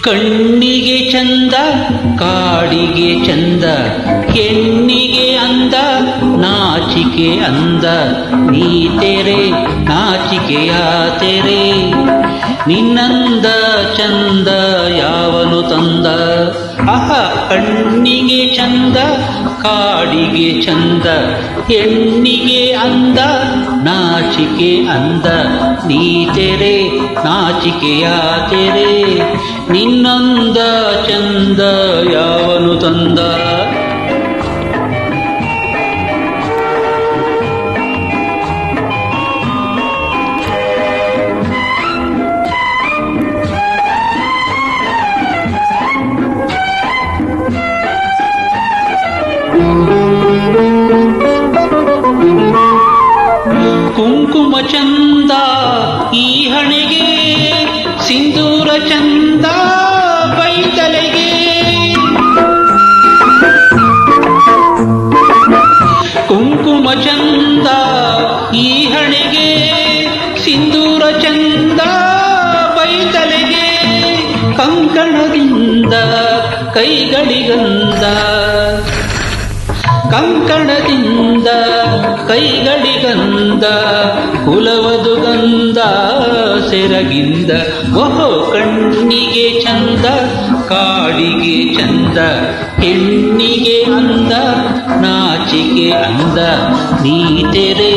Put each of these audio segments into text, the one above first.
ಕಣ್ಣಿಗೆ ಚಂದ ಕಾಡಿಗೆ ಚಂದ ಹೆಣ್ಣಿಗೆ ಅಂದ ನಾಚಿಕೆ ಅಂದ ನೀ ತೆರೆ ನಾಚಿಕೆಯ ತೆರೆ ನಿನ್ನಂದ ಚಂದ ಯಾವನು ತಂದ ಅಹ ಕಣ್ಣಿಗೆ ಚಂದ ಕಾಡಿಗೆ ಚಂದ ಹೆಣ್ಣಿಗೆ ಅಂದ ನಾಚಿಕೆ ಅಂದ ನೀ ತೆರೆ ನಾಚಿಕೆಯ ತೆರೆ ನಿನ್ನಂದ ಚಂದ ಯಾವನು ತಂದ ಕುಂಕುಮ ಚಂದ ಈ ಹಣೆಗೆ ಸಿಂಧೂರ ಚಂದ ಬೈತಲೆಗೆ ಕುಂಕುಮ ಚಂದ ಈ ಹಣೆಗೆ ಸಿಂಧೂರ ಚಂದ ಬೈತಲೆಗೆ ಕಂಕಣದಿಂದ ಕೈಗಳಿಗಂದ ಕಂಕಣದಿಂದ ಕೈಗಳಿಗಂದ ಕುಲವದು ಗಂಧ ಸೆರಗಿಂದ ಓಹೋ ಕಣ್ಣಿಗೆ ಚಂದ ಕಾಡಿಗೆ ಚಂದ ಹೆಣ್ಣಿಗೆ ಅಂದ ನಾಚಿಕೆ ಅಂದ ನೀ ತೆರೆ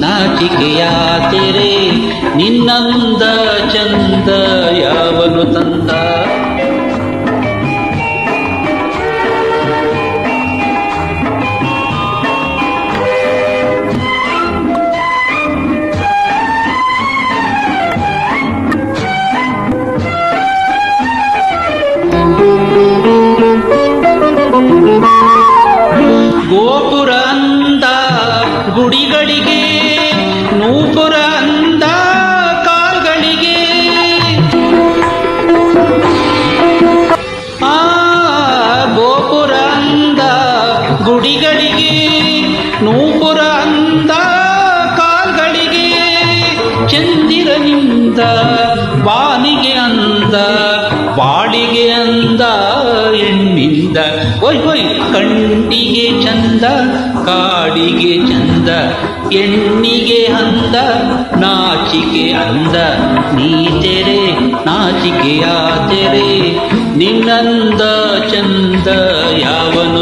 ನಾಚಿಕೆಯ ತೆರೆ ನಿನ್ನಂದ ಚಂದ ಯಾವನು ತಂದ ಗೋಪುರ ಅಂದ ಗುಡಿಗಳಿಗೆ ನೂಪುರ ಅಂದ ಕಾಲ್ಗಳಿಗೆ ಆ ಗೋಪುರ ಅಂದ ಗುಡಿಗಳಿಗೆ ನೂಪುರ ಅಂದ ಕಾಲ್ಗಳಿಗೆ ಚಂದಿರನಿಂದ ಬಾನಿಗೆ ಅಂದ ಬಾಡಿಗೆ ಅಂದ ಹೆಣ್ಣಿಂದ ಒಯ್ ಹೊಯ್ ಕಣ್ಣಿಗೆ ಚಂದ ಕಾಡಿಗೆ ಚಂದ ಹೆಣ್ಣಿಗೆ ಅಂದ ನಾಚಿಕೆ ಅಂದ ನೀ ತೆರೆ ನಾಚಿಕೆಯ ತೆರೆ ನಿನ್ನಂದ ಚಂದ ಯಾವನು